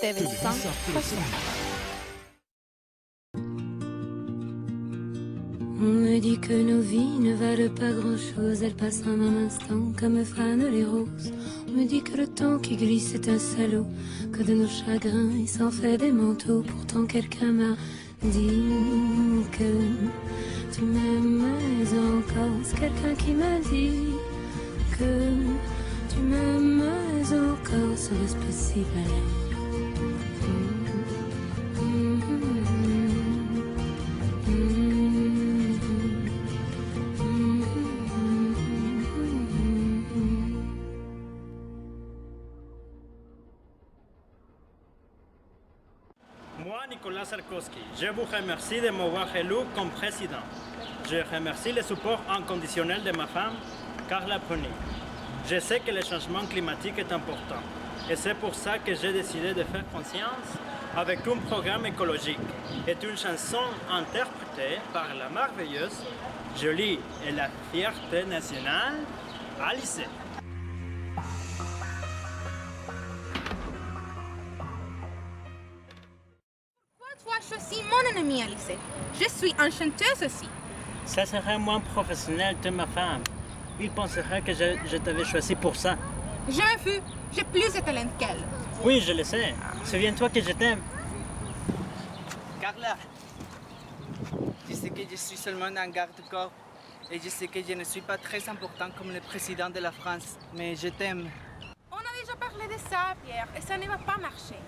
TV100%. On me dit que nos vies ne valent pas grand-chose, elles passent en un instant comme fanent les roses. On me dit que le temps qui glisse est un salaud, que de nos chagrins il s'en fait des manteaux. Pourtant quelqu'un m'a dit que tu m'aimes encore. C'est quelqu'un qui m'a dit que tu m'aimes encore. Serait-ce possible? Moi, Nicolas Sarkozy, je vous remercie de m'avoir élu comme président. Je remercie le support inconditionnel de ma femme, Carla Bruni. Je sais que le changement climatique est important et c'est pour ça que j'ai décidé de faire conscience avec un programme écologique et une chanson interprétée par la merveilleuse, jolie et la fierté nationale, Alice. Toi, je suis mon ennemi, Alice. Je suis une chanteuse aussi. Ça serait moins professionnel de ma femme. Il penserait que je t'avais choisi pour ça. Je m'en fous. J'ai plus de talent qu'elle. Oui, je le sais. Souviens-toi que je t'aime. Carla, je sais que je suis seulement un garde-corps et je sais que je ne suis pas très important comme le président de la France, mais je t'aime. On a déjà parlé de ça, Pierre, et ça ne va pas marcher.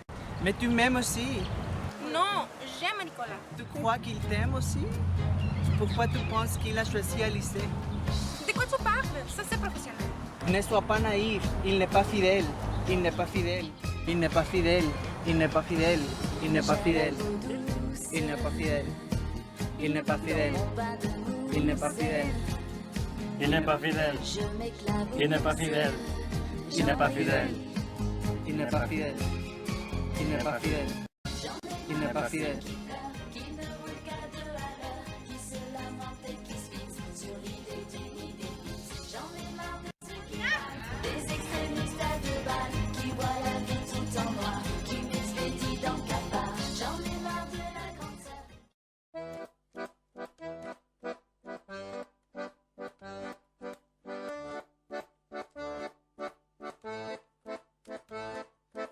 Mais tu m'aimes aussi. Non, j'aime Nicolas. Tu crois qu'il t'aime aussi? Pourquoi tu penses qu'il a choisi Alice? De quoi tu parles? Ça, c'est professionnel. Ne sois pas naïf, il n'est pas fidèle. Il n'est pas fidèle. Il n'est pas fidèle. Il n'est pas fidèle. Il n'est pas fidèle. Il n'est pas fidèle. Il n'est pas fidèle. Il n'est pas fidèle. Il n'est pas fidèle. Il n'est pas fidèle. Il n'est pas fidèle. Il n'est pas fidèle. Il n'est pas fidèle. Il n'est pas fidèle.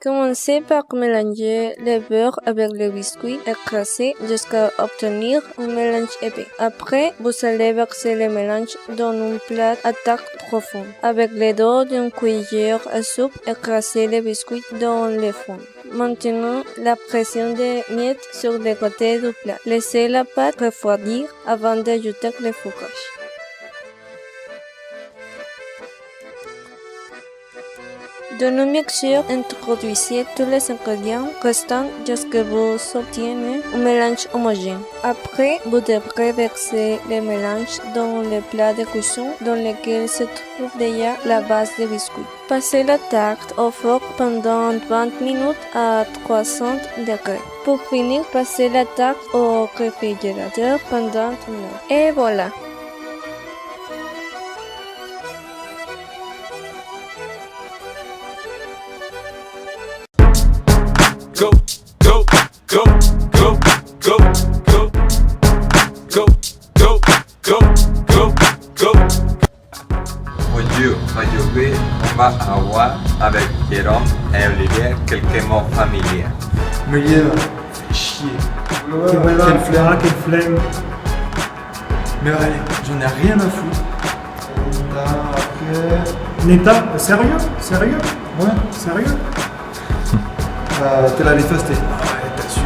Commencez par mélanger le beurre avec le biscuit écrasé jusqu'à obtenir un mélange épais. Après, vous allez verser le mélange dans un plat à tarte profonde. Avec le dos d'une cuillère à soupe, écrasez le biscuit dans le fond. Maintenant, la pression des miettes sur les côtés du plat. Laissez la pâte refroidir avant d'ajouter le fourrage. Dans le mixeur, introduisez tous les ingrédients restants jusqu'à ce que vous obteniez un mélange homogène. Après, vous devrez verser le mélange dans le plat de cuisson dans lequel se trouve déjà la base de biscuits. Passez la tarte au four pendant 20 minutes à 300 degrés. Pour finir, passez la tarte au réfrigérateur pendant 1 heure. Et voilà! Go, go, go, go, go, go, go, go, go, go, go. Bonjour, aujourd'hui on va avoir avec Jérôme et Olivier quelques mots familiers. Me lleva, fais chier. Quelle flemme, quelle flemme. Mais allez, j'en ai rien à foutre. Après... Neta, sérieux? Sérieux? Ouais, sérieux? Te la rifaste. Ah ouais, t'as su.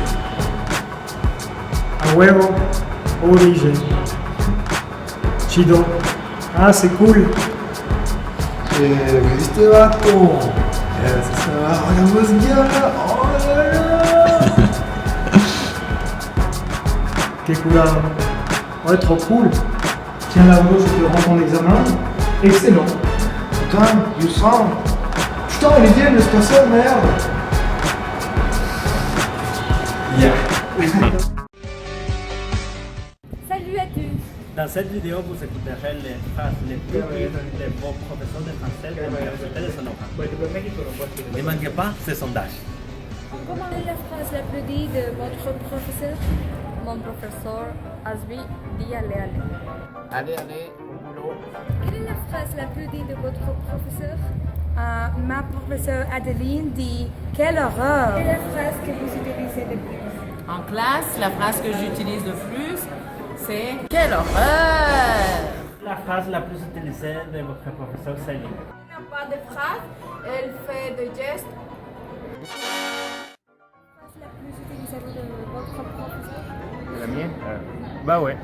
A huevo, origine. Chido. Ah, c'est cool. ¿Viste, vato? Regarde-moi ce gars là. Oh là là. Quel cool. Ouais, trop cool. Tiens, là, je te rends ton examen. Excellent. Putain, you sound. Putain, Olivier, laisse pas ça, merde. Yeah. Salut à tous. Dans cette vidéo, vous écouterez les phrases les plus vives de vos professeurs de français de l'Université de Sonora. Ne manquez pas ce sondage. Comment est la phrase la plus dite de votre professeur? Mon professeur Asbi dit allez, allez. Allez, allez, au boulot. Quelle est la phrase la plus dite de votre professeur? Ma professeure Adeline dit quelle horreur. Quelle est la phrase que vous utilisez le plus? En classe, la phrase que j'utilise le plus, c'est « Quelle horreur !» La phrase la plus utilisée de votre professeur Céline. Elle n'a pas de phrase, elle fait des gestes. La phrase la plus utilisée de votre professeur? La mienne Bah ouais,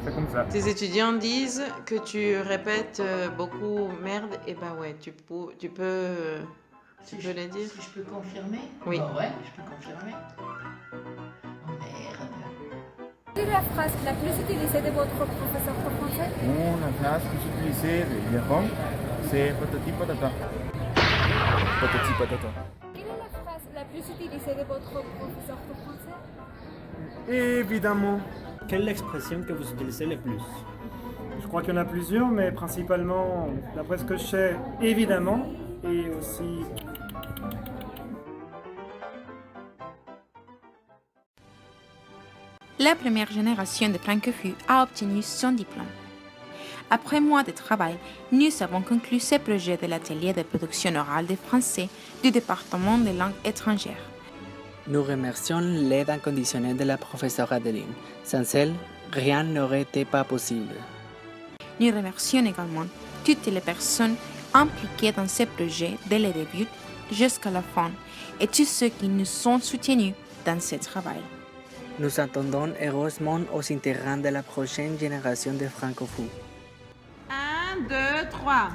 c'est comme ça. Tes étudiants disent que tu répètes beaucoup merde et bah ouais, tu peux les dire. Si je peux confirmer? Oui. Bah ouais, je peux confirmer. Oh merde. Quelle est la phrase la plus utilisée de votre professeur de français? La phrase que j'utilisais de Jérôme, c'est patati patata. Patati patata. Quelle est la phrase la plus utilisée de votre professeur de français? Évidemment. Quelle est l'expression que vous utilisez le plus? Je crois qu'il y en a plusieurs, mais principalement, d'après ce que je sais, évidemment, et aussi... La première génération de francophones a obtenu son diplôme. Après mois de travail, nous avons conclu ce projet de l'atelier de production orale de français du département des langues étrangères. Nous remercions l'aide inconditionnelle de la professeure Adeline. Sans elle, rien n'aurait été pas possible. Nous remercions également toutes les personnes impliquées dans ce projet dès le début jusqu'à la fin et tous ceux qui nous ont soutenus dans ce travail. Nous attendons heureusement aux intégrants de la prochaine génération de francophones. 1, 2, 3.